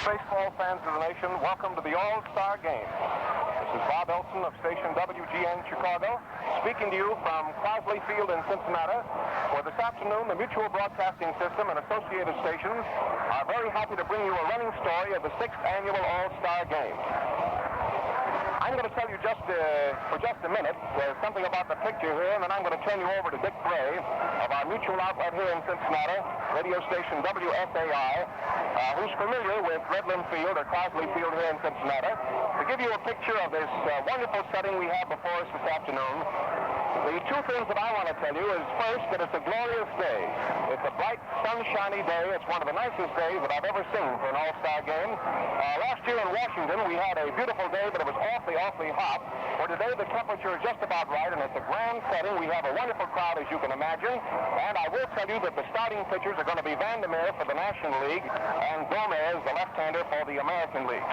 baseball fans of the nation, welcome to the All-Star Game. This is Bob Elson of station WGN Chicago, speaking to you from Crosley Field in Cincinnati, where this afternoon the Mutual Broadcasting System and associated stations are very happy to bring you a running story of the 6th annual All-Star Game. I'm going to tell you for just a minute something about the picture here, and then I'm going to turn you over to Dick Bray of our mutual outlet here in Cincinnati, radio station WSAI, who's familiar with Redland Field or Crosley Field here in Cincinnati, to give you a picture of this wonderful setting we have before us this afternoon. The two things that I want to tell you is, first, that it's a glorious day. It's a bright, sunshiny day. It's one of the nicest days that I've ever seen for an All-Star game. Last year in Washington, we had a beautiful day, but it was awfully hot. For today, the temperature is just about right, and it's a grand setting. We have a wonderful crowd, as you can imagine. And I will tell you that the starting pitchers are going to be Vandermeer for the National League and Gomez, the left-hander, for the American League.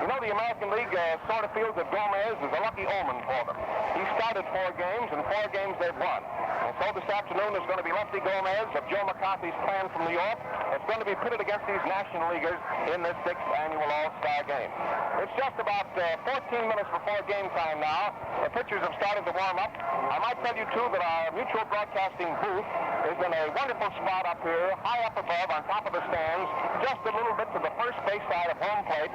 You know, the American League sort of feels that Gomez is a lucky omen for them. He started 4 games, and 4 games they've won. And so this afternoon there's going to be Lefty Gomez of Joe McCarthy's clan from New York. It's going to be pitted against these National Leaguers in this 6th annual All-Star Game. It's just about 14 minutes before game time now. The pitchers have started to warm up. I might tell you, too, that our mutual broadcasting booth is in a wonderful spot up here, high up above on top of the stands, just a little bit to the first base side of home plate.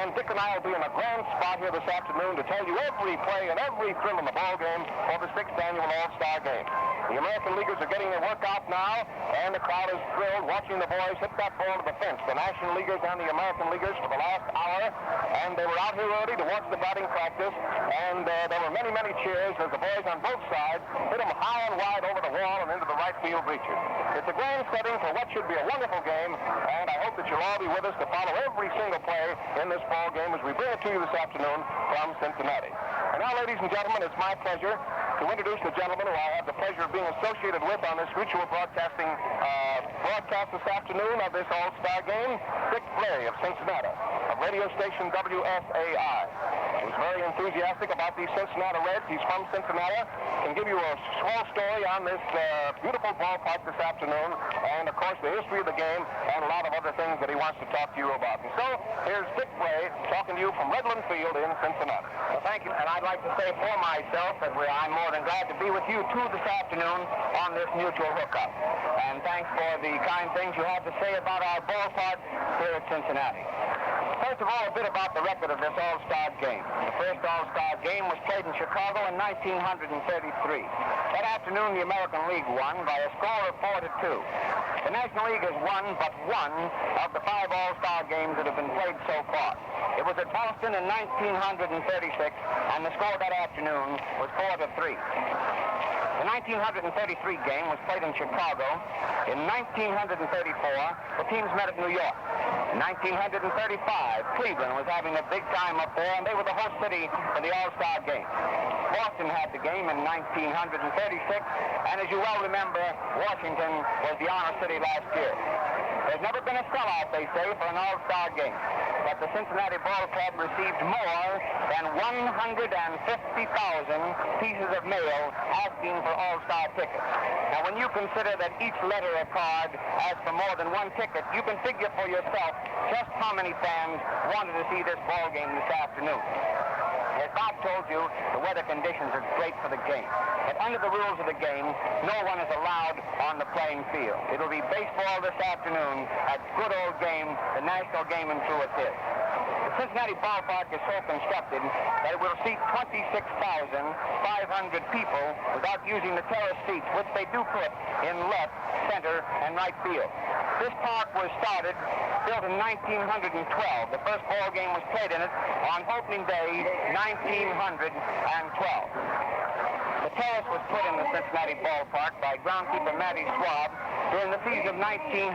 And Dick and I will be in a grand spot here this afternoon to tell you every play and every thrill in the ball game for the 6th annual All-Star Game. The American Leaguers are getting their workout now, and the crowd is thrilled watching the boys hit that ball to the fence. The National Leaguers and the American Leaguers for the last hour, and they were out here early to watch the batting practice, and there were many cheers as the boys on both sides hit them high and wide over the wall and into the right field bleachers. It's a grand setting for what should be a wonderful game, and I hope that you'll all be with us to follow every single play in this ball game as we bring it to you this afternoon from Cincinnati. And now, ladies and gentlemen, it's my pleasure to introduce the gentleman who I have the pleasure of being associated with on this mutual broadcasting broadcast this afternoon of this All-Star Game, Dick Bray of Cincinnati, of radio station WSAI. He's very enthusiastic about these Cincinnati Reds. He's from Cincinnati. Can give you a small story on this beautiful ballpark this afternoon, and of course the history of the game and a lot of other things that he wants to talk to you about. And so here's Dick Bray talking to you from Redland Field in Cincinnati. Well, thank you, and I'd like to say for myself that I'm more than glad to be with you too this afternoon on this mutual hookup. And thanks for the kind things you had to say about our ballpark here at Cincinnati. First of all, a bit about the record of this All-Star Game. The first All-Star Game was played in Chicago in 1933. That afternoon, the American League won by a score of 4-2. The National League has won but one of the 5 All-Star games that have been played so far. It was at Boston in 1936, and the score that afternoon was 4-3. The 1933 game was played in Chicago. In 1934, the teams met at New York. In 1935, Cleveland was having a big time up there, and they were the host city for the All-Star Game. Boston had the game in 1936, and as you well remember, Washington was the honor city last year. There's never been a sellout, they say, for an All-Star Game. But the Cincinnati Ball Club received more than 150,000 pieces of mail asking for All-Star tickets. Now, when you consider that each letter of card asks for more than 1 ticket, you can figure for yourself just how many fans wanted to see this ball game this afternoon. As Bob told you, the weather conditions are great for the game. But under the rules of the game, no one is allowed on the playing field. It'll be baseball this afternoon, a good old game, the national game in true it is. The Cincinnati ballpark is so constructed that it will seat 26,500 people without using the terrace seats, which they do put in left, center, and right field. This park was built in 1912. The first ball game was played in it on opening day, 1912. The terrace was put in the Cincinnati ballpark by groundskeeper Matty Schwab during the season of 1937.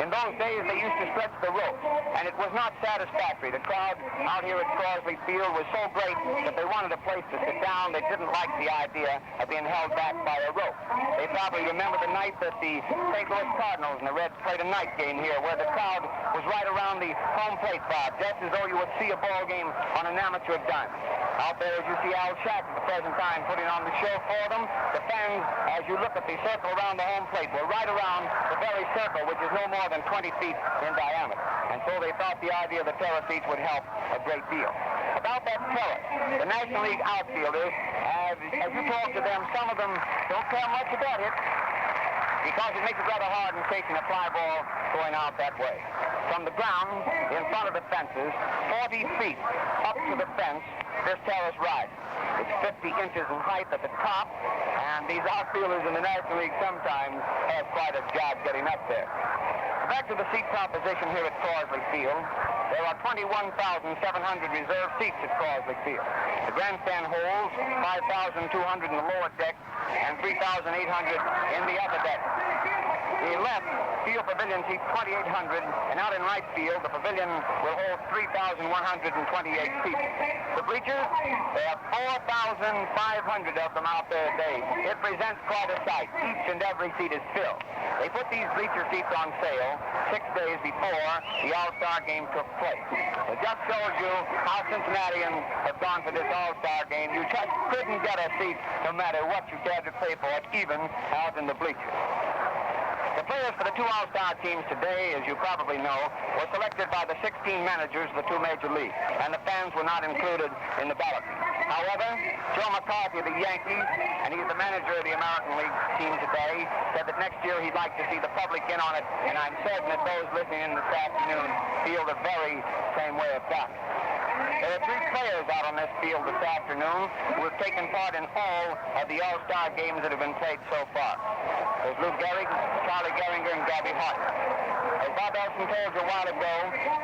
In those days, they used to stretch the ropes, and it was not satisfactory. The crowd out here at Crosley Field was so great that they wanted a place to sit down. They didn't like the idea of being held back by a rope. They probably remember the night that the St. Louis Cardinals and the Reds played a night game here, where the crowd was right around the home plate bar, just as though you would see a ball game on an amateur diamond. Out there, as you see Al Shack at the present time putting on the show for them, the fans, as you look at the circle circle around the home plate were right around the very circle, which is no more than 20 feet in diameter. And so they thought the idea of the terrace seats would help a great deal. About that terrace, the National League outfielders, as you talk to them, some of them don't care much about it because it makes it rather hard in chasing a fly ball going out that way. From the ground in front of the fences, 40 feet up to the fence, this terrace rises. It's 50 inches in height at the top, and these outfielders in the National League sometimes have quite a job getting up there. Back to the seat proposition here at Crosley Field. There are 21,700 reserve seats at Crosley Field. The grandstand holds 5,200 in the lower deck and 3,800 in the upper deck. The left field pavilion seats 2,800, and out in right field, the pavilion will hold 3,128 seats. The bleachers, there are 4,500 of them out there today. It presents quite a sight. Each and every seat is filled. They put these bleacher seats on sale 6 days before the All-Star game took place. It just shows you how Cincinnatians have gone for this All-Star game. You just couldn't get a seat no matter what you cared to pay for it, even out in the bleachers. The players for the two All-Star teams today, as you probably know, were selected by the 16 managers of the two major leagues, and the fans were not included in the balloting. However, Joe McCarthy of the Yankees, and he's the manager of the American League team today, said that next year he'd like to see the public in on it, and I'm certain that those listening in this afternoon feel the very same way about it. There are 3 players out on this field this afternoon who have taken part in all of the All-Star games that have been played so far. There's Lou Gehrig, Charlie Gehringer, and Gabby Hart. As Bob Elson told you a while ago,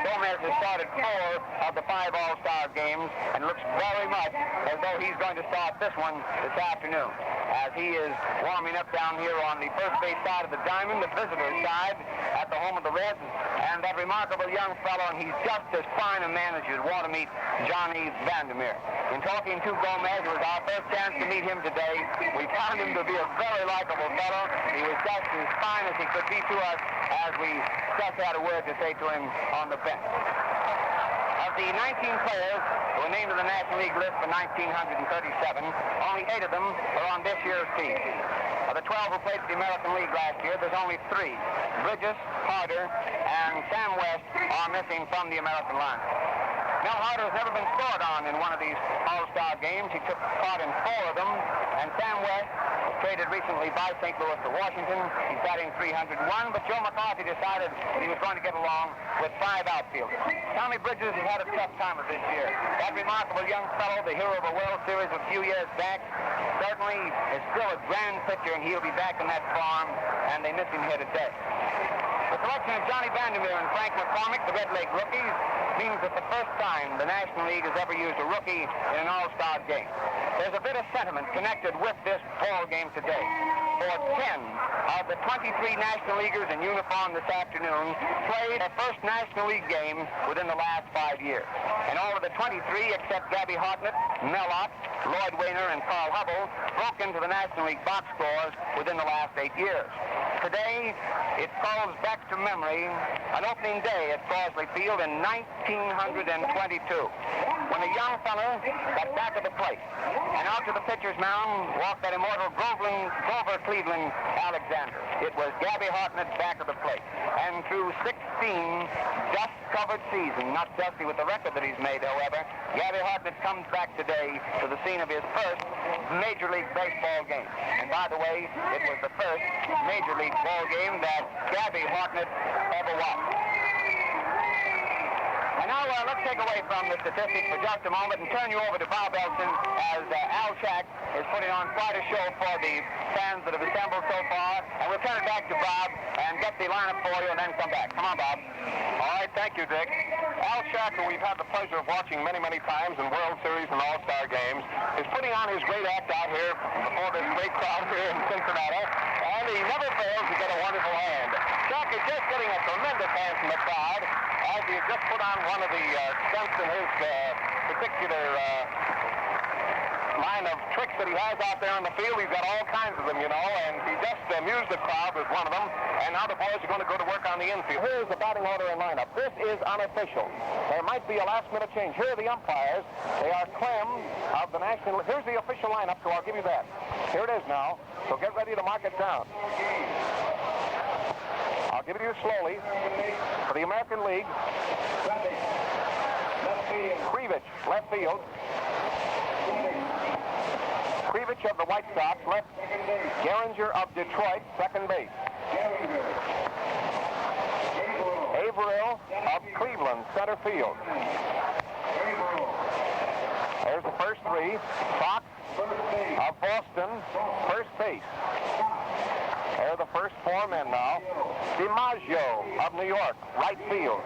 Gomez has started 4 of the 5 All-Star games and looks very much as though he's going to start this one this afternoon, as he is warming up down here on the first base side of the diamond, the visitor's side, at the home of the Reds, and that remarkable young fellow, and he's just as fine a man as you'd want to meet, Johnny Vandermeer. In talking to Gomez, it was our first chance to meet him today. We found him to be a very likable fellow. He was just as fine as he could be to us as we just had a word to say to him on the bench. Of the 19 players who were named to the National League list for 1937, only 8 of them are on this year's team. Of the 12 who played for the American League last year, there's only 3. Bridges, Harder, and Sam West are missing from the American line. Mel Harder has never been scored on in one of these All-Star games. He took part in 4 of them, and Sam West was traded recently by St. Louis to Washington. He's batting .301, but Joe McCarthy decided he was going to get along with 5 outfielders. Tommy Bridges has had a tough time of this year. That remarkable young fellow, the hero of a World Series a few years back, certainly is still a grand pitcher, and he'll be back in that farm, and they miss him here today. The selection of Johnny Vandermeer and Frank McCormick, the Red Leg rookies, means that the first time the National League has ever used a rookie in an All-Star game. There's a bit of sentiment connected with this ball game today. For 10 of the 23 National Leaguers in uniform this afternoon played their first National League game within the last 5 years. And all of the 23, except Gabby Hartnett, Mel Ott, Lloyd Wainer, and Carl Hubble, broke into the National League box scores within the last 8 years. Today, it calls back to memory an opening day at Crosley Field in 1922, when a young fellow got back of the plate, and out to the pitcher's mound walked that immortal Grover Cleveland Alexander. It was Gabby Hartnett back of the plate, and through 16 dust-covered seasons, not dusty with the record that he's made, however, Gabby Hartnett comes back today to the scene of his first Major League Baseball game. And by the way, it was the first Major League ball game that Gabby Hartnett ever watched. And now let's take away from the statistics for just a moment and turn you over to Bob Elson, as Al Shack is putting on quite a show for the fans that have assembled so far. And we'll turn it back to Bob and get the lineup for you and then come back. Come on, Bob. All right, thank you, Dick. Al Shack, who we've had the pleasure of watching many, many times in World Series and All-Star games, is putting on his great act out here before this great crowd here in Cincinnati, and he never fails to get a wonderful hand. Shack is just getting a tremendous hand from the crowd, as he has just put on one of the stunts in his particular line of tricks that he has out there on the field. He's got all kinds of them, you know, and he just amused the crowd with one of them. And now the boys are going to go to work on the infield. Here's the batting order and lineup. This is unofficial. There might be a last-minute change. Here are the umpires. They are Clem of the National. Here's the official lineup, so I'll give you that. Here it is now. So get ready to mark it down. I'll give it to you slowly. For the American League, Krivich, left field. Krivich of the White Sox, left. Geringer of Detroit, second base. Averill of Cleveland, center field. There's the first three. Fox of Boston, first base. There are the first four men now. DiMaggio of New York, right field.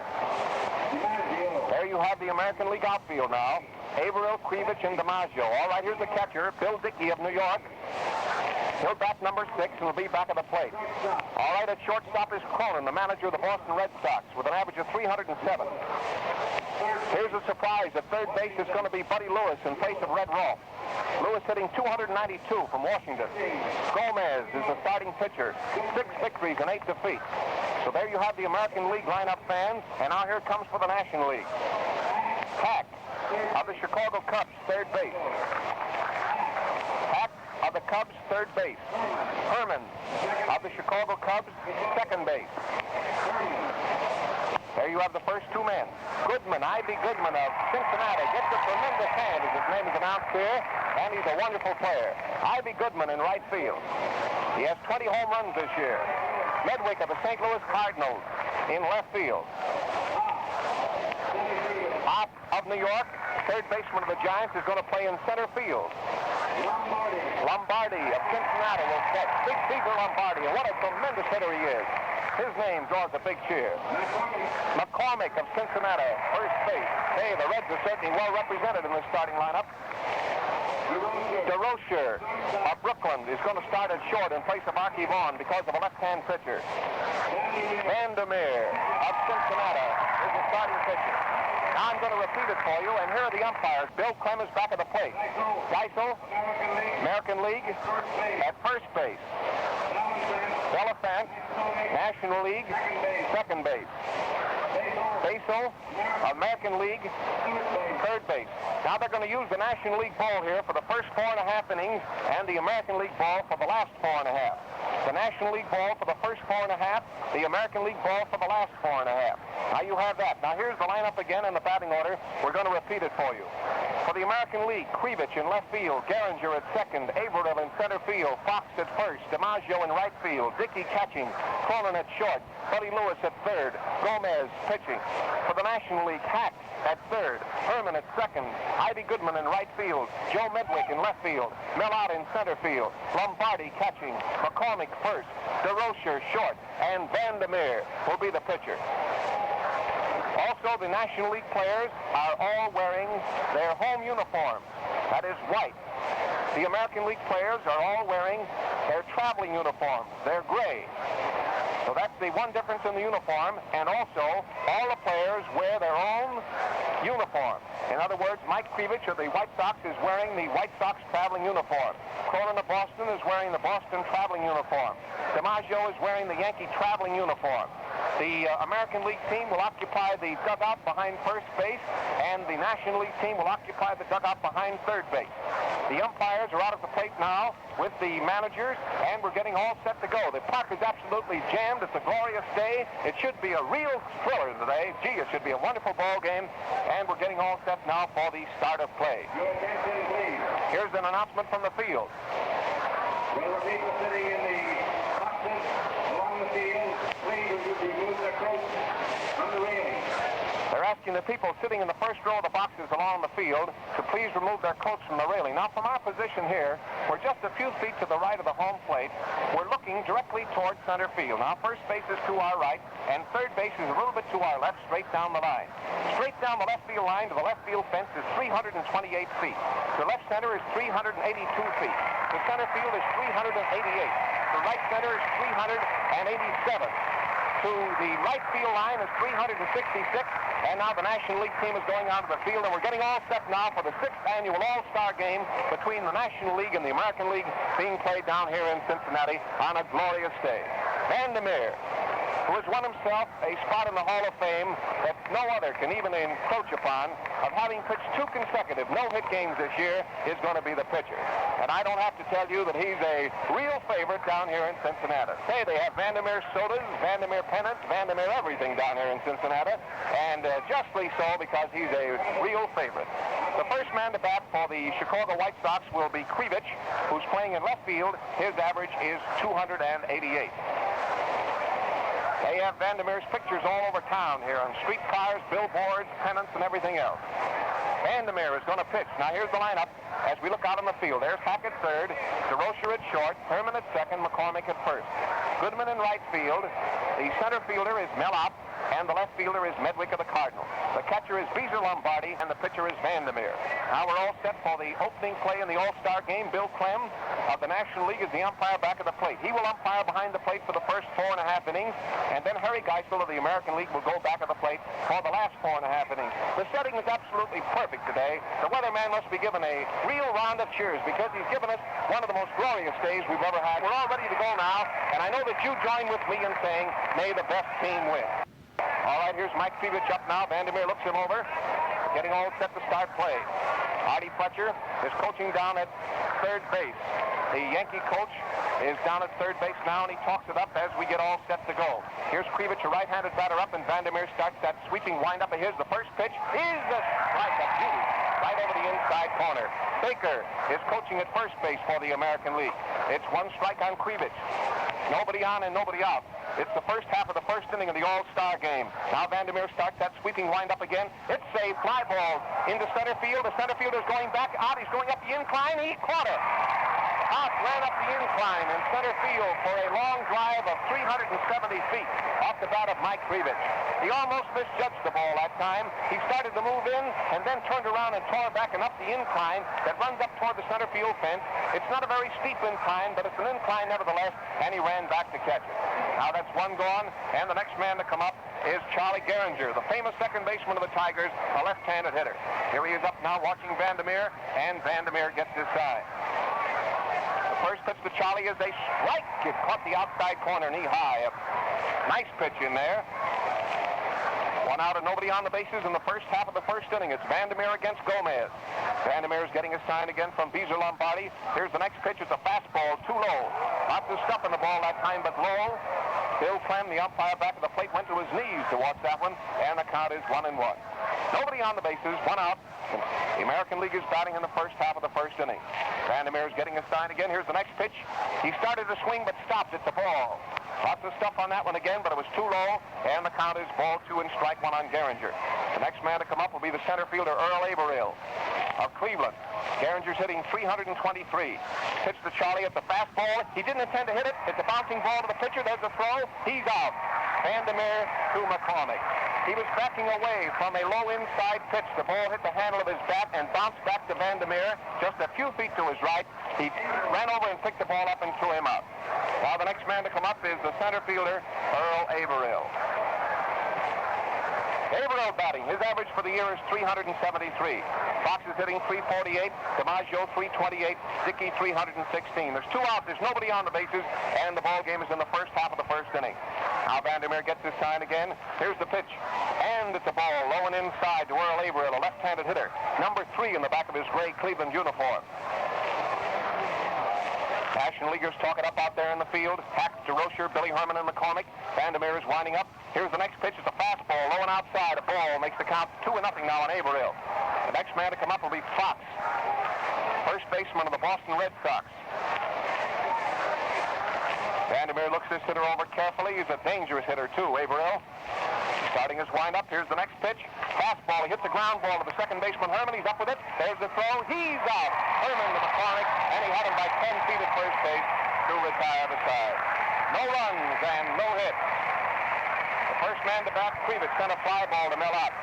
There you have the American League outfield now. Averill, Krivich, and DiMaggio. All right, here's the catcher, Bill Dickey of New York. He'll bat number 6 and will be back at the plate. All right, at shortstop is Cronin, the manager of the Boston Red Sox, with an average of 307. Here's a surprise. At third base is going to be Buddy Lewis in place of Red Rolfe. Lewis hitting 292 from Washington. Gomez is the starting pitcher. 6 victories and 8 defeats. So there you have the American League lineup, fans. And now here it comes for the National League. Hack of the Chicago Cubs, third base. Hack of the Cubs, third base. Herman of the Chicago Cubs, second base. There you have the first two men. Goodman, Ivy Goodman of Cincinnati, gets a tremendous hand as his name is announced here, and he's a wonderful player. Ivy Goodman in right field. He has 20 home runs this year. Medwick of the St. Louis Cardinals in left field. Opp of New York, third baseman of the Giants, is going to play in center field. Lombardi of Cincinnati will set. Big Cesar Lombardi, and what a tremendous hitter he is. His name draws a big cheer. McCormick of Cincinnati, first base. Hey, the Reds are certainly well represented in this starting lineup. DeRocher of Brooklyn is going to start at short in place of Archie Vaughn because of a left-hand pitcher. Vandermeer of Cincinnati is the starting pitcher. Now I'm going to repeat it for you, and here are the umpires. Bill Clem is back at the plate. Geisel, American League, at first base. Delafant, National League, second base. Basil, American League, third base. Now they're going to use the National League ball here for the first 4.5 innings and the American League ball for the last 4.5. The National League ball for the first 4.5, the American League ball for the last 4.5. Now you have that. Now here's the lineup again in the batting order. We're going to repeat it for you. For the American League, Krivich in left field, Geringer at second, Averill in center field, Fox at first, DiMaggio in right field, Dickey catching, Cronin at short, Buddy Lewis at third, Gomez pitching. For the National League, Hack at third, Herman at second, Ivy Goodman in right field, Joe Medwick in left field, Millard in center field, Lombardi catching, McCormick first, DeRocher short, and Vandermeer will be the pitcher. Also, the National League players are all wearing their home uniform. That is white. The American League players are all wearing their traveling uniforms. They're gray. So that's the one difference in the uniform. And also, all the players wear their own uniform. In other words, Mike Krivich of the White Sox is wearing the White Sox traveling uniform. Cronin of Boston is wearing the Boston traveling uniform. DiMaggio is wearing the Yankee traveling uniform. The American League team will occupy the dugout behind first base, and the National League team will occupy the dugout behind third base. The umpires are out at the plate now with the managers, and we're getting all set to go. The park is absolutely jammed. It's a glorious day. It should be a real thriller today. Gee, it should be a wonderful ball game, and we're getting all set now for the start of play. Here's an announcement from the field. Will the people sitting in the boxes along the field please remove their coats from the railing? They're asking the people sitting in the first row of the boxes along the field to please remove their coats from the railing. Now, from our position here, we're just a few feet to the right of the home plate. We're looking directly towards center field. Now, first base is to our right, and third base is a little bit to our left, straight down the line. Straight down the left field line to the left field fence is 328 feet. The left center is 382 feet. The center field is 388. The right center is 387. to the right field line is 366, and now the National League team is going onto the field, and we're getting all set now for the 6th annual All-Star game between the National League and the American League being played down here in Cincinnati on a glorious day. Vandermeer, who has won himself a spot in the Hall of Fame that no other can even encroach upon, of having pitched 2 consecutive no-hit games this year, is going to be the pitcher. And I don't have to tell you that he's a real favorite down here in Cincinnati. Say, they have Vandermeer sodas, Vandermeer pennants, Vandermeer everything down here in Cincinnati, and justly so, because he's a real favorite. The first man to bat for the Chicago White Sox will be Krivich, who's playing in left field. His average is 288. They have Vandermeer's pictures all over town here on streetcars, billboards, pennants, and everything else. Vandermeer is going to pitch. Now here's the lineup as we look out on the field. There's Hack at third, DeRocher at short, Herman at second, McCormick at first. Goodman in right field. The center fielder is Mellop, and the left fielder is Medwick of the Cardinals. The catcher is Beezer Lombardi, and the pitcher is Vandermeer. Now we're all set for the opening play in the All-Star game. Bill Clem of the National League is the umpire back of the plate. He will umpire behind the plate for the first 4.5 innings, and then Harry Geisel of the American League will go back of the plate for the last 4.5 innings. The setting is absolutely perfect today. The weatherman must be given a real round of cheers because he's given us one of the most glorious days we've ever had. We're all ready to go now, and I know that you join with me in saying, may the best team win. All right, here's Mike Krivich up now. Vandermeer looks him over, getting all set to start play. Artie Fletcher is coaching down at third base. The Yankee coach is down at third base now, and he talks it up as we get all set to go. Here's Krivich, a right-handed batter up, and Vandermeer starts that sweeping windup of his. The first pitch is a strike, a beauty, right over the inside corner. Baker is coaching at first base for the American League. It's 1 strike on Krivich. Nobody on and nobody out. It's the first half of the first inning of the All-Star game. Now Vandermeer starts that sweeping windup again. It's a fly ball into center field. The center fielder's going back out. He's going up the incline. He caught it. Out ran up the incline in center field for a long drive of 370 feet off the bat of Mike Krivich. He almost misjudged the ball that time. He started to move in and then turned around and tore back and up the incline that runs up toward the center field fence. It's not a very steep incline, but it's an incline nevertheless, and he ran back to catch it. Now that's 1 gone, and the next man to come up is Charlie Gehringer, the famous second baseman of the Tigers, a left-handed hitter. Here he is up now watching Vandermeer, and Vandermeer gets his side. The first pitch to Charlie is a strike. It caught the outside corner knee-high. A nice pitch in there. 1 out and nobody on the bases in the first half of the first inning. It's Vandermeer against Gomez. Vandermeer is getting a sign again from Beezer Lombardi. Here's the next pitch. It's a fastball, too low. Lots of stuff in the ball that time, but low. Bill Clem, the umpire back of the plate, went to his knees to watch that one, and the count is 1-1. Nobody on the bases, 1 out. The American League is batting in the first half of the first inning. Vandermeer is getting a sign again. Here's the next pitch. He started to swing, but stopped at the ball. Lots of stuff on that one again, but it was too low, and the count is ball 2 and strike 1 on Gehringer. The next man to come up will be the center fielder, Earl Averill of Cleveland. Gehringer's hitting 323. Pitch to Charlie at the fastball. He didn't intend to hit it. It's a bouncing ball to the pitcher. There's a throw. He's out. Vandermeer to McCormick. He was backing away from a low inside pitch. The ball hit the handle of his bat and bounced back to Vandermeer just a few feet to his right. He ran over and picked the ball up and threw him out. Now the next man to come up is the center fielder, Earl Averill. Averill batting. His average for the year is 373. Fox is hitting 348. DiMaggio 328. Dickey 316. There's 2 out. There's nobody on the bases, and the ball game is in the first half of the first inning. Now Vandermeer gets his sign again. Here's the pitch, and it's a ball low and inside to Earl Averill, a left-handed hitter. Number 3 in the back of his gray Cleveland uniform. National Leaguers talk it up out there in the field. Hack, DeRocher, Billy Herman, and McCormick. Vandermeer is winding up. Here's the next pitch. It's a fastball, low and outside. A ball makes the count 2-0 now on Averill. The next man to come up will be Fox, first baseman of the Boston Red Sox. Vandermeer looks this hitter over carefully. He's a dangerous hitter, too, Averill. Starting his windup. Here's the next pitch. Fastball. He hits the ground ball to the second baseman, Herman. He's up with it. There's the throw. He's out. Herman to McCormick, and he had him by 10 feet at first base to retire the side. No runs and no hits. The first man to bat, Krivich, sent a fly ball to Mellop.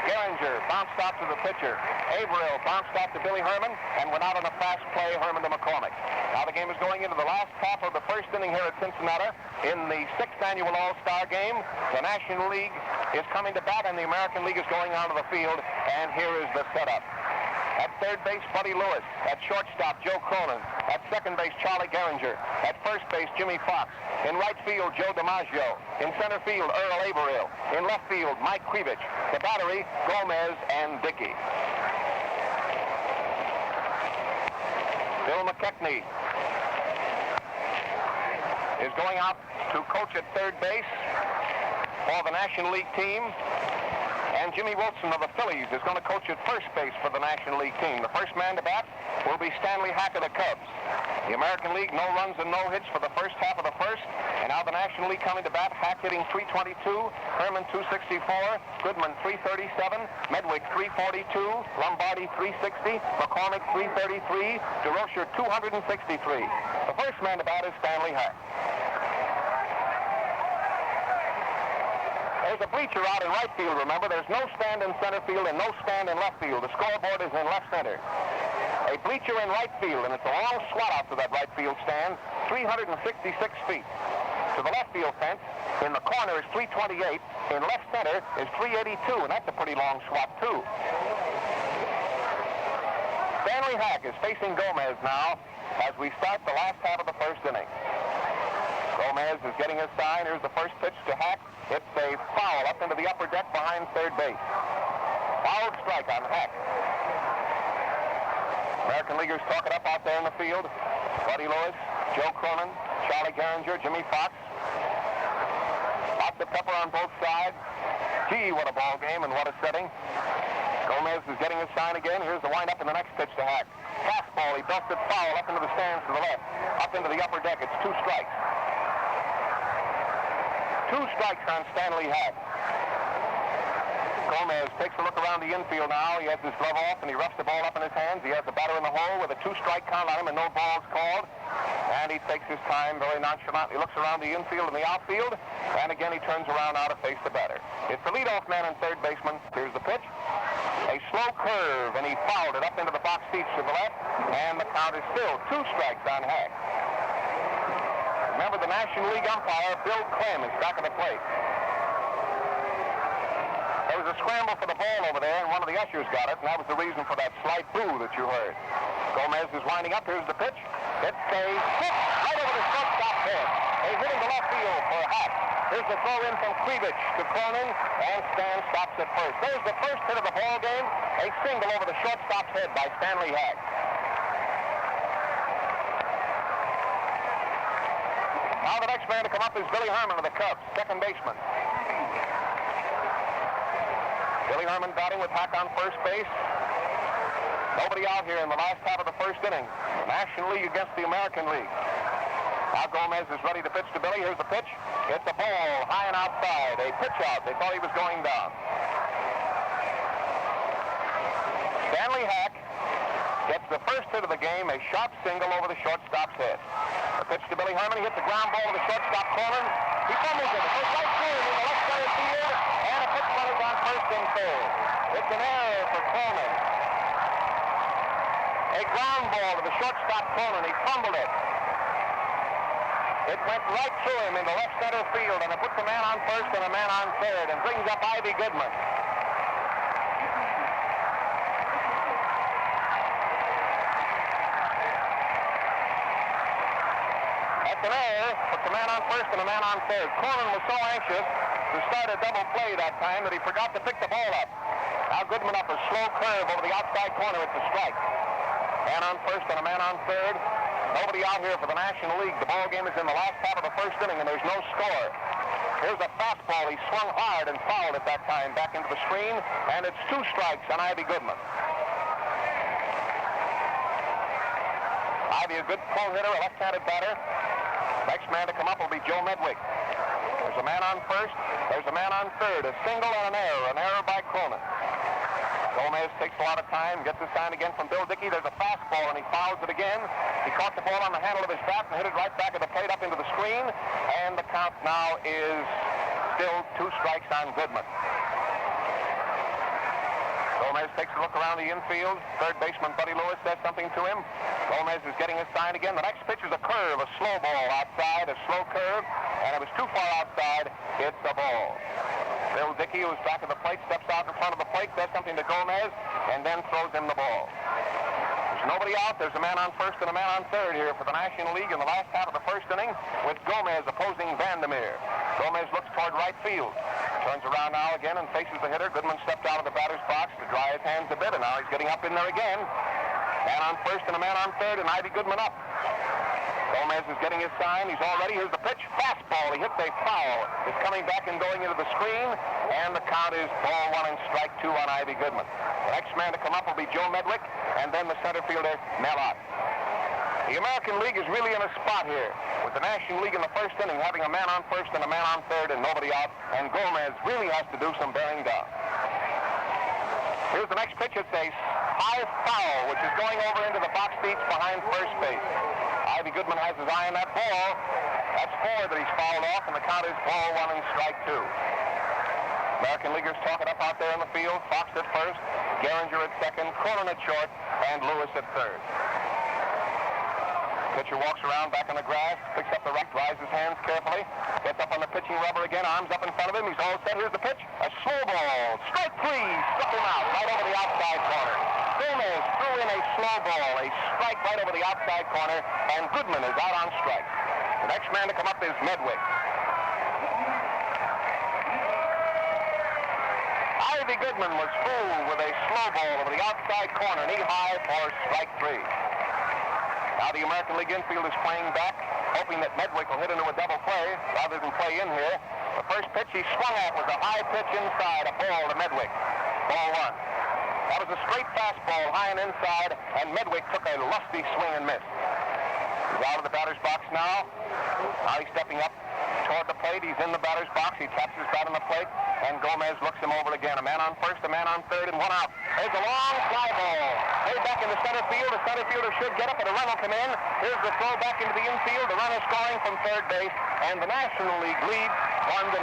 Geringer bounced out to the pitcher. Averill bounced out to Billy Herman and went out on a fast play, Herman to McCormick. Now the game is going into the last half of the first inning here at Cincinnati in the 6th annual All-Star game. The National League is coming to bat and the American League is going onto the field, and here is the setup. At third base, Buddy Lewis. At shortstop, Joe Cronin. At second base, Charlie Geringer. At first base, Jimmy Fox. In right field, Joe DiMaggio. In center field, Earl Averill. In left field, Mike Krivich. The battery, Gomez and Dickey. Bill McKechnie is going out to coach at third base for the National League team. And Jimmy Wilson of the Phillies is going to coach at first base for the National League team. The first man to bat will be Stanley Hack of the Cubs. The American League, no runs and no hits for the first half of the first. And now the National League coming to bat, Hack hitting .322, Herman .264, Goodman .337, Medwick .342, Lombardi .360, McCormick .333, DeRocher .263. The first man to bat is Stanley Hack. There's a bleacher out in right field, remember. There's no stand in center field and no stand in left field. The scoreboard is in left center. A bleacher in right field, and it's a long swat out to that right field stand, 366 feet. To the left field fence, in the corner is 328. In left center is 382, and that's a pretty long swat, too. Stanley Hack is facing Gomez now as we start the last half of the first inning. Gomez is getting his sign. Here's the first pitch to Hack. It's a foul up into the upper deck behind third base. Fouled strike on Hack. American Leaguers talk it up out there in the field. Buddy Lewis, Joe Cronin, Charlie Geringer, Jimmy Fox. Lots of pepper on both sides. Gee, what a ball game and what a setting. Gomez is getting his sign again. Here's the windup in the next pitch to Hack. Fastball, he belts it foul up into the stands to the left. Up into the upper deck, it's 2 strikes. 2 strikes on Stanley Hack. Gomez takes a look around the infield now. He has his glove off and he roughs the ball up in his hands. He has the batter in the hole with a 2-strike count on him and no balls called. And he takes his time very nonchalantly. He looks around the infield and the outfield. And again he turns around now to face the batter. It's the leadoff man and third baseman. Here's the pitch. A slow curve, and he fouled it up into the box seats to the left. And the count is still 2 strikes on Hack. Remember, the National League umpire, Bill Clem, is back at the plate. There was a scramble for the ball over there, and one of the ushers got it, and that was the reason for that slight boo that you heard. Gomez is winding up. Here's the pitch. It's a hit right over the shortstop's head. A hit in the left field for Hack. Here's the throw in from Krivich to Cronin, and Stan stops at first. There's the first hit of the ball game, a single over the shortstop's head by Stanley Hack. Now the next man to come up is Billy Herman of the Cubs, second baseman. Billy Herman batting with Hack on first base. Nobody out here in the last half of the first inning. National League against the American League. Now Gomez is ready to pitch to Billy. Here's the pitch. It's a ball high and outside. A pitch out. They thought he was going down. Stanley Hack gets the first hit of the game, a sharp single over the shortstop's head. The pitch to Billy Herman. He hits the ground ball to the shortstop corner. He fumbles it. It goes right through him in the left center field, and a pitch runners on first and third. It's an error for Coleman. A ground ball to the shortstop corner. He fumbled it. It went right through him into left center field, and it puts a man on first and a man on third, and brings up Ivy Goodman. That's an error. Puts a man on first and a man on third. Cronin was so anxious to start a double play that time that he forgot to pick the ball up. Now Goodman up a slow curve over the outside corner. It's a strike. Man on first and a man on third. Nobody out here for the National League. The ball game is in the last half of the first inning, and there's no score. Here's a fastball. He swung hard and fouled at that time back into the screen, and it's 2 strikes on Ivy Goodman. Ivy, a good pull hitter, a left-handed batter. Next man to come up will be Joe Medwick. There's a man on first. There's a man on third. A single and an error by Cronin. Gomez takes a lot of time, gets his sign again from Bill Dickey. There's a fastball, and he fouls it again. He caught the ball on the handle of his bat and hit it right back at the plate up into the screen. And the count now is still 2 strikes on Goodman. Gomez takes a look around the infield. Third baseman Buddy Lewis says something to him. Gomez is getting his sign again. The next pitch is a curve, a slow ball outside, a slow curve, and it was too far outside. It's a ball. Bill Dickey, who's back at the plate, steps out in front of the plate, says something to Gomez, and then throws him the ball. There's nobody out. There's a man on first and a man on third here for the National League in the last half of the first inning, with Gomez opposing Vandermeer. Gomez looks toward right field. Turns around now again and faces the hitter. Goodman stepped out of the batter's box to dry his hands a bit, and now he's getting up in there again. Man on first and a man on third, and Ivy Goodman up. Gomez is getting his sign. He's all ready. Here's the pitch. Fastball. He hits a foul. It's coming back and going into the screen, and the count is ball 1 and strike 2 on Ivy Goodman. The next man to come up will be Joe Medwick, and then the center fielder, Mellott. The American League is really in a spot here, with the National League in the first inning having a man on first and a man on third and nobody out, and Gomez really has to do some bearing down. Here's the next pitch. It's a high foul, which is going over into the box seats behind first base. Ivy Goodman has his eye on that ball. That's 4 that he's fouled off, and the count is ball 1 and strike 2. American Leaguers talking up out there in the field. Fox at first, Gehringer at second, Cronin at short, and Lewis at third. Pitcher walks around back on the grass, picks up the right, dries his hands carefully, gets up on the pitching rubber again, arms up in front of him. He's all set. Here's the pitch. A slow ball. Strike 3. Struck him out right over the outside corner. Gomez threw in a slow ball, a strike right over the outside corner, and Goodman is out on strike. The next man to come up is Medwick. Ivy Goodman was fooled with a slow ball over the outside corner, knee-high for strike 3. Now the American League infield is playing back, hoping that Medwick will hit into a double play rather than play in here. The first pitch he swung at was a high pitch inside, a ball to Medwick. Ball 1. That was a straight fastball, high and inside, and Medwick took a lusty swing and miss. He's out of the batter's box now. Now he's stepping up toward the plate. He's in the batter's box. He taps his bat on the plate, and Gomez looks him over again. A man on first, a man on third, and 1 out. There's a long fly ball. Way back in the center field. The center fielder should get up, and a run will come in. Here's the throw back into the infield. The runner scoring from third base, and the National League leads 1-0.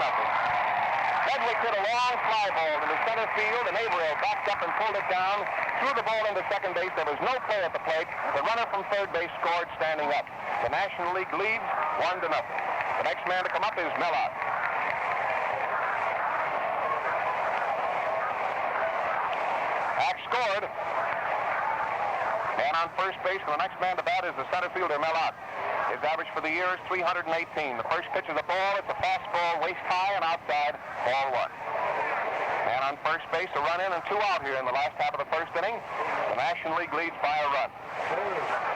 Medwick hit a long fly ball to the center field, and Averill backed up and pulled it down, threw the ball into second base. There was no play at the plate. The runner from third base scored standing up. The National League leads 1-0. The next man to come up is Mellott. Hack scored. Man on first base, and the next man to bat is the center fielder, Mellott. His average for the year is 318. The first pitch is a ball. It's a fastball, waist high and outside, ball 1. Man on first base, a run in and 2 out here in the last half of the first inning. The National League leads by a run.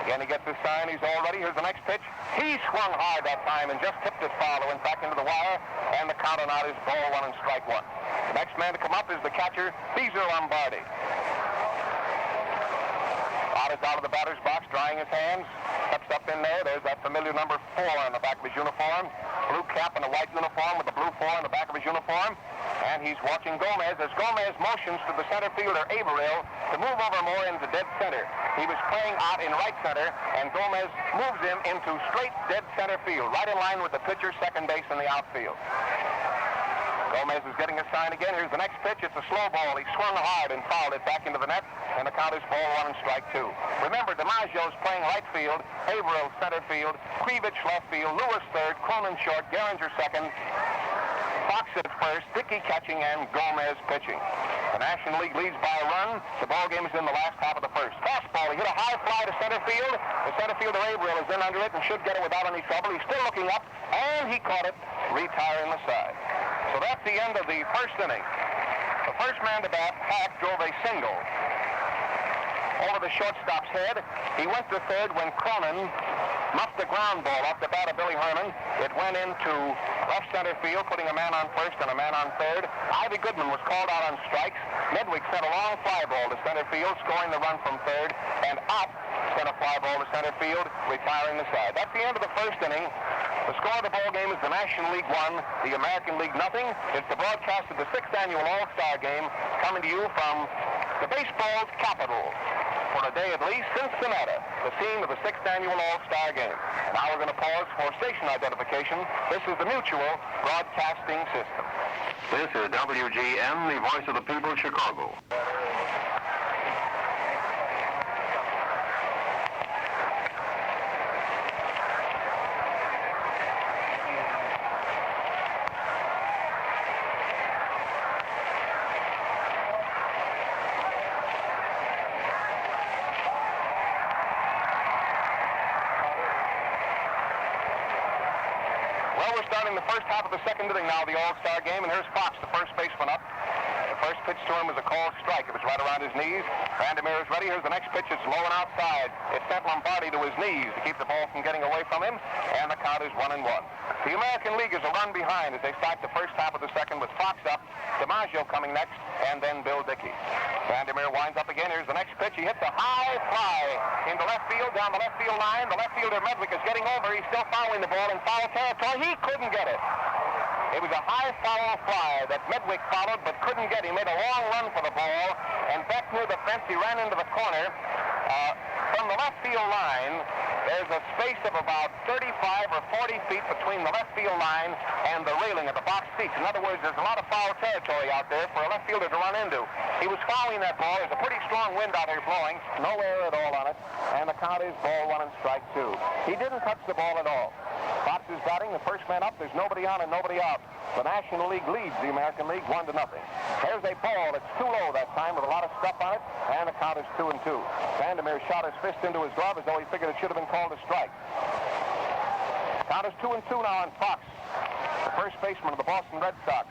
Again, he gets his sign. He's all ready. Here's the next pitch. He swung hard that time and just tipped it foul. Went back into the wire, and the count on out is ball 1 and strike 1. The next man to come up is the catcher, Cesar Lombardi. Out is out of the batter's box, drying his hands. Steps up in there. There's that familiar number 4 on the back of his uniform. Blue cap and a white uniform with the blue 4 on the back of his uniform. And he's watching Gomez as Gomez motions to the center fielder, Averill, to move over more into dead center. He was playing out in right center, and Gomez moves him into straight dead center field, right in line with the pitcher, second base, and the outfield. Gomez is getting a sign again. Here's the next pitch. It's a slow ball. He swung hard and fouled it back into the net, and the count is ball 1 and strike 2. Remember, DiMaggio's playing right field, Averill center field, Krivich left field, Lewis third, Cronin short, Gehringer second, Fox at first, Dickey catching, and Gomez pitching. The National League leads by a run. The ball game is in the last half of the first. Fastball. He hit a high fly to center field. The center fielder, Averill, is in under it and should get it without any trouble. He's still looking up, and he caught it, retiring the side. So that's the end of the first inning. The first man to bat, Hack, drove a single over the shortstop's head. He went to third when Cronin muffed the ground ball off the bat of Billy Herman. It went into left center field, putting a man on first and a man on third. Ivy Goodman was called out on strikes. Medwick sent a long fly ball to center field, scoring the run from third, and Ott sent a fly ball to center field, retiring the side. That's the end of the first inning. The score of the ball game is the National League 1, the American League 0. It's the broadcast of the 6th annual All-Star Game, coming to you from the baseball's capital. For a day at least, Cincinnati, the scene of the 6th annual All-Star Game. And now we're going to pause for station identification. This is the Mutual Broadcasting System. This is WGN, the voice of the people, Chicago. starting the first half of the second inning now, the All-Star game, and here's Fox, the first baseman up. The first pitch to him was a called strike. It was right around his knees. Vandermeer is ready. Here's the next pitch. It's low and outside. It sent Lombardi to his knees to keep the ball from getting away from him, and the count is 1-1. The American League is a run behind as they start the first half of the second with Fox up, DiMaggio coming next, and then Bill Dickey. Vandermeer winds up again. Here's the next pitch. He hits a high fly into left field, down the left field line. The left fielder, Medwick, is getting over. He's still following the ball in foul territory. He couldn't get it. It was a high foul fly that Medwick followed but couldn't get. He made a long run for the ball, and back near the fence, he ran into the corner. From the left field line, there's a space of about 35 or 40 feet between the left field line and the railing of the box seats. In other words, there's a lot of foul territory out there for a left fielder to run into. He was fouling that ball. There's a pretty strong wind out here blowing. No air at all on it. And the count is ball 1 and strike 2. He didn't touch the ball at all. Fox is batting. The first man up. There's nobody on and nobody out. The National League leads the American League 1-0. There's a ball that's too low that time with a lot of stuff on it, and the count is 2-2. Vandermeer shot his fist into his glove as though he figured it should have been called a strike. Count is 2-2 now on Fox, the first baseman of the Boston Red Sox.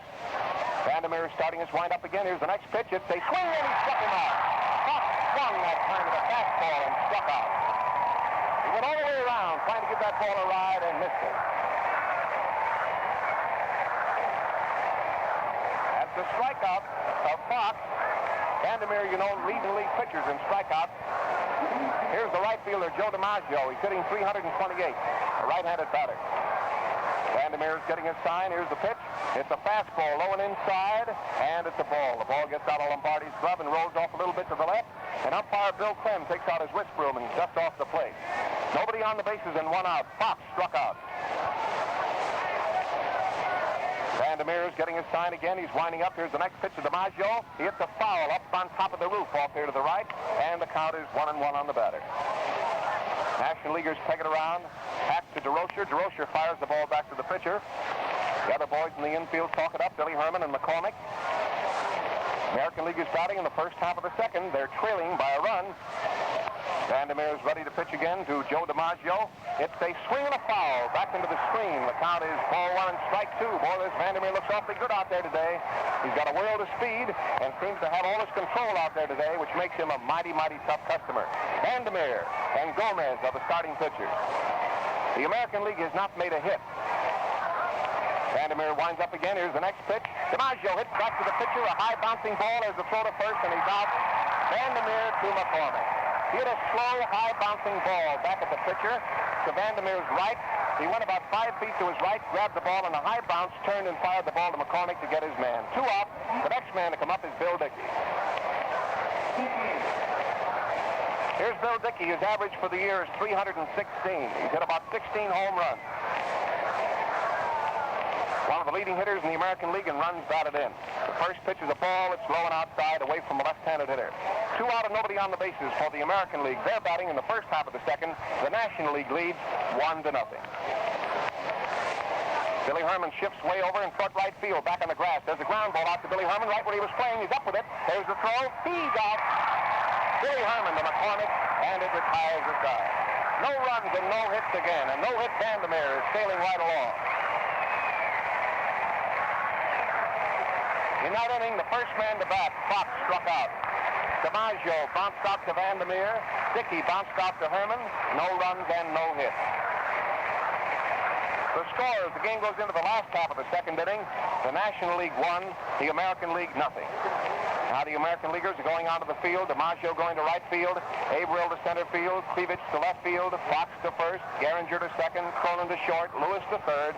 Vandermeer is starting his windup again. Here's the next pitch. It's a swing, and he struck him out. Fox swung that time with a fastball and struck out. He went all the way around trying to give that ball a ride and missed it. The strikeout of Fox. Vandermeer, you know, leading the league pitchers in strikeouts. Here's the right fielder, Joe DiMaggio. He's hitting 328, a right-handed batter. Vandermeer is getting his sign. Here's the pitch. It's a fastball low and inside, and it's a ball. The ball gets out of Lombardi's glove and rolls off a little bit to the left, and umpire Bill Clem takes out his wrist broom and dusts off the plate. Nobody on the bases and 1 out. Fox struck out. Vandermeer is getting his sign again. He's winding up. Here's the next pitch to DiMaggio. He hits a foul up on top of the roof off here to the right, and the count is 1-1 on the batter. National Leaguers peg it around. Back to DeRocher. DeRocher fires the ball back to the pitcher. The other boys in the infield talk it up, Billy Herman and McCormick. American League is batting in the first half of the second. They're trailing by a run. Vandermeer is ready to pitch again to Joe DiMaggio. It's a swing and a foul back into the screen. The count is ball 1 and strike 2. Boy, this Vandermeer looks awfully good out there today. He's got a world of speed and seems to have all his control out there today, which makes him a mighty, mighty tough customer. Vandermeer and Gomez are the starting pitchers. The American League has not made a hit. Vandermeer winds up again. Here's the next pitch. DiMaggio hits back to the pitcher. A high bouncing ball. There's a throw to first, and he's out. Vandermeer to McCormick. He hit a slow, high-bouncing ball back at the pitcher to Vandermeer's right. He went about 5 feet to his right, grabbed the ball on a high bounce, turned and fired the ball to McCormick to get his man. 2 out. The next man to come up is Bill Dickey. Here's Bill Dickey. His average for the year is 316. He's hit about 16 home runs. One of the leading hitters in the American League and runs batted in. The first pitch is a ball. It's low and outside away from a left-handed hitter. 2 out and nobody on the bases for the American League. They're batting in the first half of the second. The National League leads 1-0. Billy Herman shifts way over in front right field, back on the grass. There's a ground ball out to Billy Herman right where he was playing. He's up with it. There's the throw. He's out. Billy Herman to McCormick, and it retires the side. No runs and no hits again, and no hit Vandermeer is sailing right along. In that inning, the first man to bat, Fox, struck out. DiMaggio bounced out to Vandermeer. Dickey bounced out to Herman. No runs and no hits. The score as the game goes into the last half of the second inning, the National League 1, the American League nothing. Now the American Leaguers are going onto the field. DiMaggio going to right field. Averill to center field. Krivich to left field. Fox to first. Gehringer to second. Cronin to short. Lewis to third.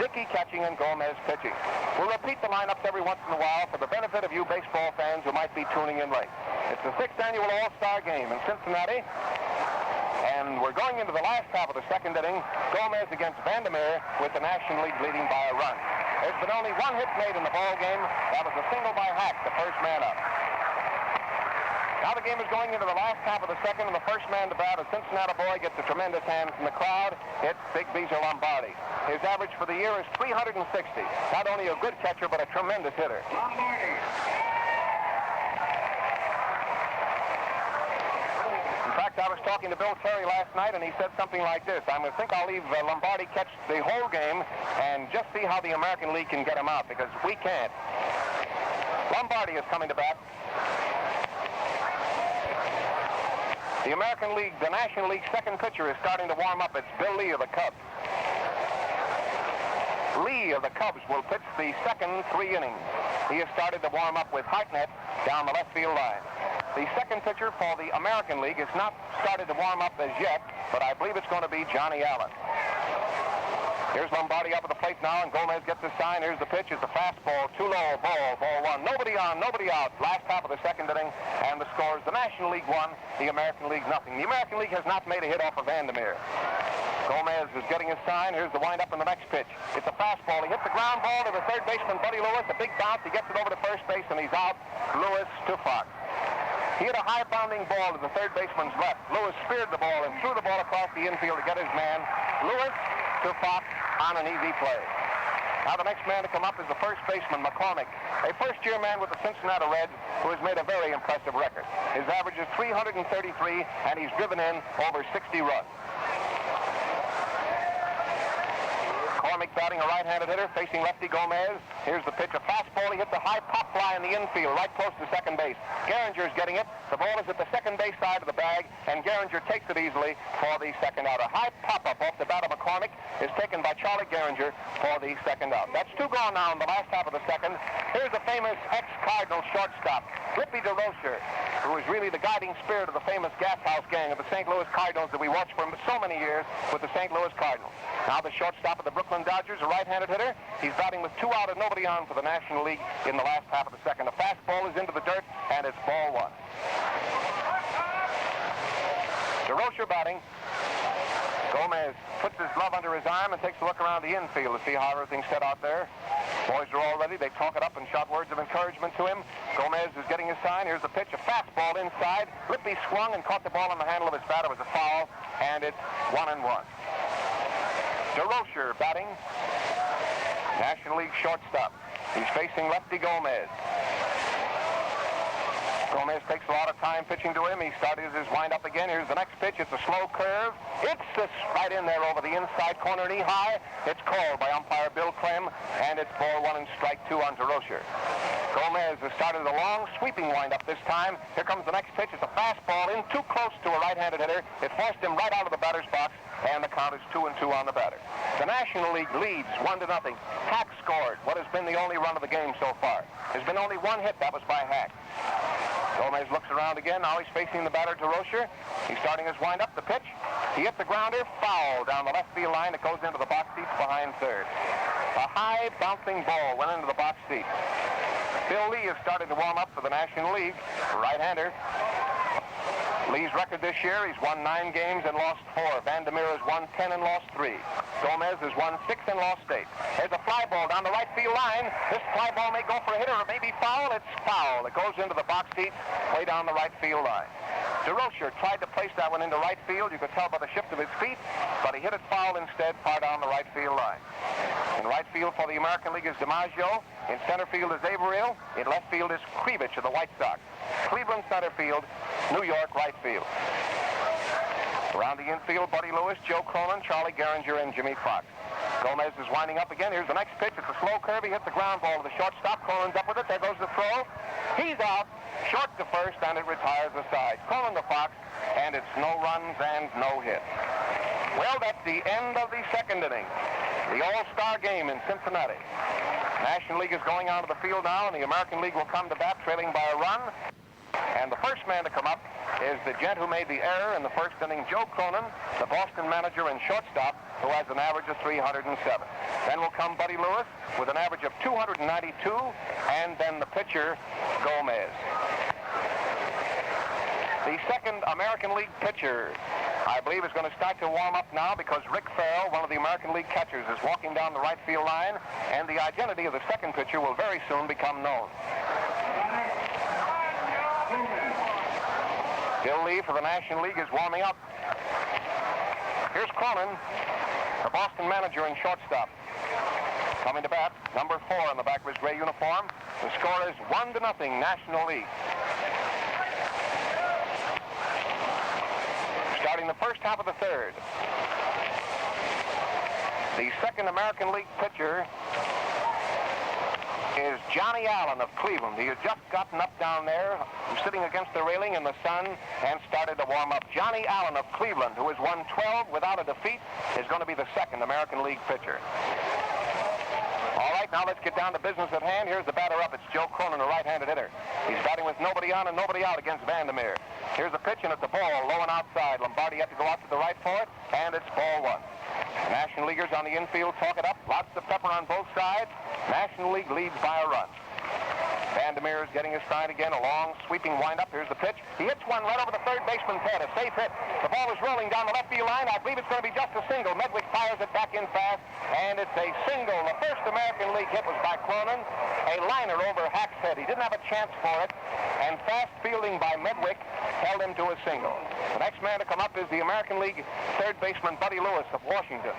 Dickey catching and Gomez pitching. We'll repeat the lineups every once in a while for the benefit of you baseball fans who might be tuning in late. It's the 6th annual All-Star game in Cincinnati. And we're going into the last half of the second inning. Gomez against Vandermeer with the National League leading by a run. There's been only 1 hit made in the ball game. That was a single by Hack, the first man up. Now the game is going into the last half of the second, and the first man to bat, a Cincinnati boy, gets a tremendous hand from the crowd. It's Big Beezer Lombardi. His average for the year is 360. Not only a good catcher, but a tremendous hitter. Lombardi. In fact, I was talking to Bill Terry last night, and he said something like this: I think I'll leave Lombardi catch the whole game and just see how the American League can get him out, because we can't. Lombardi is coming to bat. The American League, the National League second pitcher is starting to warm up. It's Bill Lee of the Cubs. Lee of the Cubs will pitch the second 3 innings. He has started to warm up with Hartnett down the left field line. The second pitcher for the American League has not started to warm up as yet, but I believe it's going to be Johnny Allen. Here's Lombardi up at the plate now, and Gomez gets the sign. Here's the pitch. It's a fastball, too low, ball 1. Nobody on, nobody out. Last half of the second inning, and the score is the National League 1, the American League nothing. The American League has not made a hit off of Vandermeer. Gomez is getting his sign. Here's the windup in the next pitch. It's a fastball. He hits the ground ball to the third baseman, Buddy Lewis. A big bounce. He gets it over to first base, and he's out. Lewis to Fox. He hit a high-bounding ball to the third baseman's left. Lewis speared the ball and threw the ball across the infield to get his man. Lewis to Fox on an easy play. Now the next man to come up is the first baseman, McCormick, a first-year man with the Cincinnati Reds who has made a very impressive record. His average is 333, and he's driven in over 60 runs. McCormick batting, a right-handed hitter, facing lefty Gomez. Here's the pitch, a fastball. He hits a high pop fly in the infield, right close to second base. Gehringer's getting it. The ball is at the second base side of the bag, and Gehringer takes it easily for the second out. A high pop-up off the bat of McCormick is taken by Charlie Gehringer for the second out. That's 2 gone now in the last half of the second. Here's the famous ex-Cardinal shortstop, Rippy DeRocher, who is really the guiding spirit of the famous Gas House gang of the St. Louis Cardinals that we watched for so many years with the St. Louis Cardinals. Now the shortstop of the Brooklyn Dodgers, a right-handed hitter. He's batting with 2 out and nobody on for the National League in the last half of the second. A fastball is into the dirt, and it's ball 1. DeRocher batting. Gomez puts his glove under his arm and takes a look around the infield to see how everything's set out there. Boys are all ready. They talk it up and shout words of encouragement to him. Gomez is getting his sign. Here's the pitch, a fastball inside. Lippy swung and caught the ball on the handle of his bat. It was a foul, and it's 1-1. DeRocher batting. National League shortstop. He's facing lefty Gomez. Gomez takes a lot of time pitching to him. He started his wind-up again. Here's the next pitch. It's a slow curve. It's just right in there over the inside corner, knee high. It's called by umpire Bill Clem, and it's ball 1 and strike 2 on DeRocher. Gomez has started a long sweeping wind-up this time. Here comes the next pitch. It's a fastball in too close to a right-handed hitter. It forced him right out of the batter's box, and the count is 2-2 on the batter. The National League leads 1-0. Hack scored what has been the only run of the game so far. There's been only 1 hit. That was by Hack. Gomez looks around again. Now he's facing the batter, DeRocher. He's starting his wind-up. The pitch. He hits the grounder. Foul down the left field line. It goes into the box seats behind third. A high bouncing ball went into the box seat. Bill Lee is starting to warm up for the National League. Right-hander. Lee's record this year, he's won 9 games and lost 4. Vandermeer has won 10 and lost 3. Gomez has won 6 and lost 8. There's a fly ball down the right field line. This fly ball may go for a hit or it may be foul. It's foul. It goes into the box seats way down the right field line. DeRocher tried to place that one into right field. You could tell by the shift of his feet, but he hit it foul instead, far down the right field line. In right field for the American League is DiMaggio. In center field is Averill. In left field is Krivich of the White Sox. Cleveland center field, New York right field. Around the infield, Buddy Lewis, Joe Cronin, Charlie Gehringer, and Jimmy Fox. Gomez is winding up again. Here's the next pitch. It's a slow curve. He hits the ground ball to the shortstop. Cronin's up with it. There goes the throw. He's out. Short to first, and it retires aside. Cronin to Fox, and it's no runs and no hits. Well, that's the end of the second inning. The All-Star game in Cincinnati. National League is going onto the field now, and the American League will come to bat trailing by a run. And the first man to come up is the gent who made the error in the first inning, Joe Cronin, the Boston manager and shortstop, who has an average of 307. Then will come Buddy Lewis with an average of 292, and then the pitcher, Gomez. The second American League pitcher, I believe, is going to start to warm up now because Rick Farrell, one of the American League catchers, is walking down the right field line, and the identity of the second pitcher will very soon become known. Bill Lee for the National League is warming up. Here's Cronin, the Boston manager and shortstop. Coming to bat, number 4 on the back of his gray uniform. The score is 1-0, National League. starting the first half of the third. The second American League pitcher is Johnny Allen of Cleveland. He had just gotten up down there, sitting against the railing in the sun, and started to warm up. Johnny Allen of Cleveland, who has won 12 without a defeat, is going to be the second American League pitcher. All right, now let's get down to business at hand. Here's the batter up. It's Joe Cronin, a right-handed hitter. He's batting with nobody on and nobody out against Vandermeer. Here's the pitch, and it's a ball low and outside. Lombardi had to go out to the right for it, and it's ball one. The National Leaguers on the infield talk it up. Lots of pepper on both sides. National League leads by a run. Vandermeer is getting his sign again. A long, sweeping windup. Here's the pitch. He hits one right over the third baseman's head. A safe hit. The ball is rolling down the left field line. I believe it's going to be just a single. Medwick fires it back in fast, and it's a single. The first American League hit was by Cronin. A liner over Hack's head. He didn't have a chance for it, and fast fielding by Medwick held him to a single. The next man to come up is the American League third baseman Buddy Lewis of Washington.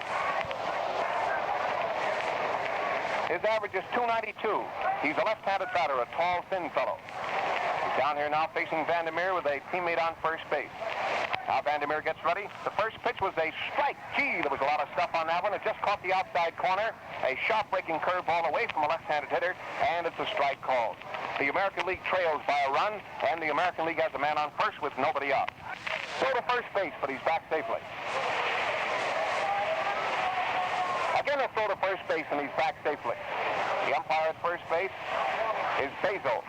His average is .292. He's a left-handed batter, a tall, thin fellow. He's down here now facing Vandermeer with a teammate on first base. Now Vandermeer gets ready. The first pitch was a strike. Gee, there was a lot of stuff on that one. It just caught the outside corner. A sharp-breaking curveball away from a left-handed hitter, and it's a strike called. The American League trails by a run, and the American League has a man on first with nobody out. Throw to first base, but he's back safely. Again, a throw to first base, and he's back safely. The umpire at first base is Geisel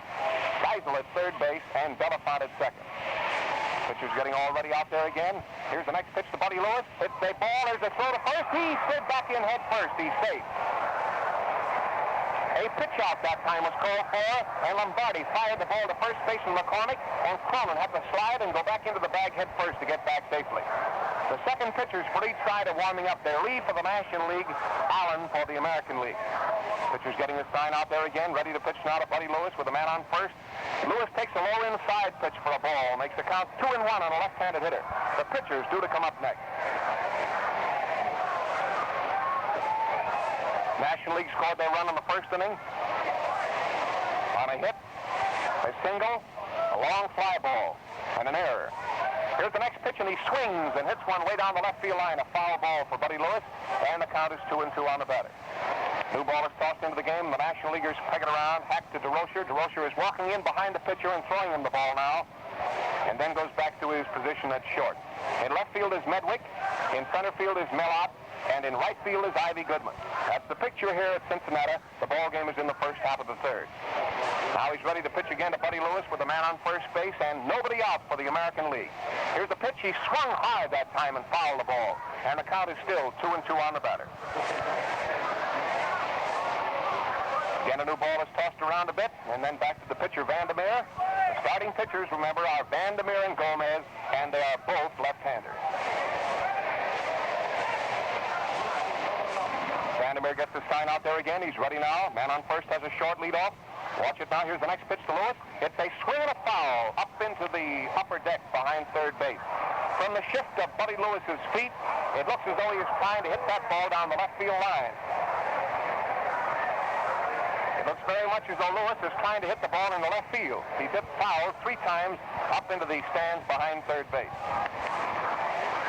at third base, and Belafont at second. Pitcher's getting all ready out there again. Here's the next pitch to Buddy Lewis. It's a ball. There's a throw to first. He slid back in head first. He's safe. A pitch out that time was called for, and Lombardi fired the ball to first baseman McCormick, and Cronin had to slide and go back into the bag head first to get back safely. The second pitchers for each side are warming up. Their lead for the National League, Allen for the American League. Pitcher's getting his sign out there again, ready to pitch now to Buddy Lewis with a man on first. Lewis takes a low inside pitch for a ball, makes the count 2-1 on a left-handed hitter. The pitcher's due to come up next. National League scored their run in the first inning on a hit, a single, a long fly ball, and an error. Here's the next pitch, and he swings and hits one way down the left field line, a foul ball for Buddy Lewis, and the count is 2-2 on the batter. New ball is tossed into the game. The National Leaguers peg it around. Hack to DeRocher. DeRocher is walking in behind the pitcher and throwing him the ball now, and then goes back to his position at short. In left field is Medwick. In center field is Mellott. And in right field is Ivy Goodman. That's the picture here at Cincinnati. The ball game is in the first half of the third. Now he's ready to pitch again to Buddy Lewis with a man on first base and nobody out for the American League. Here's the pitch. He swung high that time and fouled the ball. And the count is still 2-2 on the batter. Again, a new ball is tossed around a bit, and then back to the pitcher, Vandermeer. The starting pitchers, remember, are Vandermeer and Gomez, and they are both left-handers. Vandermeer gets his sign out there again. He's ready now. Man on first has a short lead off. Watch it now. Here's the next pitch to Lewis. It's a swing and a foul up into the upper deck behind third base. From the shift of Buddy Lewis's feet, it looks as though he is trying to hit that ball down the left field line. It looks very much as though Lewis is trying to hit the ball in the left field. He's hit foul 3 times up into the stands behind third base.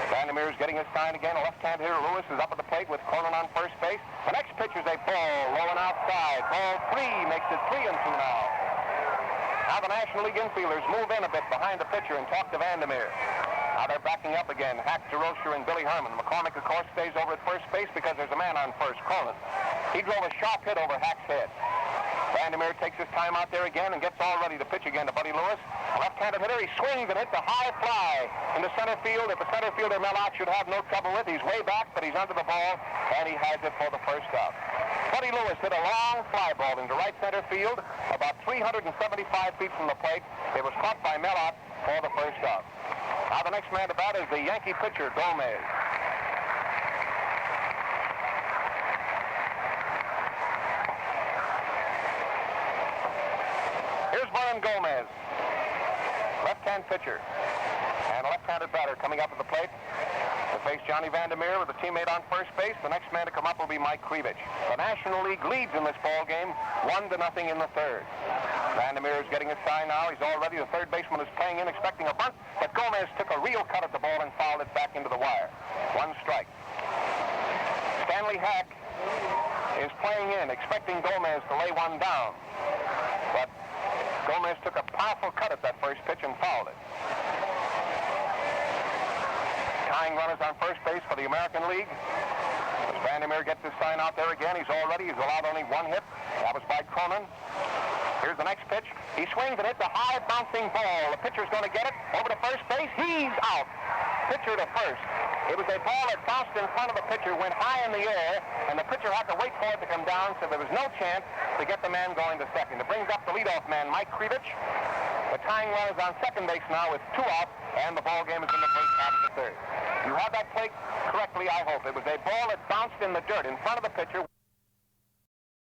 Vandermeer is getting his sign again. A left-hand hitter, Lewis, is up at the plate with Cronin on first base. The next pitch is a ball low and outside. Ball 3 makes it 3-2 now. Now the National League infielders move in a bit behind the pitcher and talk to Vandermeer. Now they're backing up again. Hack, DeRocher, and Billy Herman. McCormick, of course, stays over at first base because there's a man on first, Cronin. He drove a sharp hit over Hack's head. Vandermeer takes his time out there again and gets all ready to pitch again to Buddy Lewis. A left-handed hitter, he swings and hits a high fly into center field that the center fielder Mellott should have no trouble with. He's way back, but he's under the ball, and he has it for the first out. Buddy Lewis hit a long fly ball into right center field, about 375 feet from the plate. It was caught by Mellott for the first out. Now the next man to bat is the Yankee pitcher, Gomez. Here's Brian Gomez, left-hand pitcher, and a left-handed batter coming up to the plate to face Johnny Vandermeer with a teammate on first base. The next man to come up will be Mike Krivich. The National League leads in this ball game 1-0 in the third. Vandermeer is getting a sign now. He's all ready. The third baseman is playing in, expecting a bunt, but Gomez took a real cut at the ball and fouled it back into the wire. 1 strike. Stanley Hack is playing in, expecting Gomez to lay one down, but Gomez took a powerful cut at that first pitch and fouled it. Tying runners on first base for the American League. As Vandermeer gets his sign out there again, he's all ready. He's allowed only 1 hit. That was by Cronin. Here's the next pitch. He swings and hits a high bouncing ball. The pitcher's going to get it over to first base. He's out. Pitcher to first. It was a ball that bounced in front of the pitcher, went high in the air, and the pitcher had to wait for it to come down, so there was no chance to get the man going to second. It brings up the leadoff man, Mike Krivich. The tying run is on second base now with 2 out, and the ball game is in the first half of the third. You have that play correctly, I hope. It was a ball that bounced in the dirt in front of the pitcher.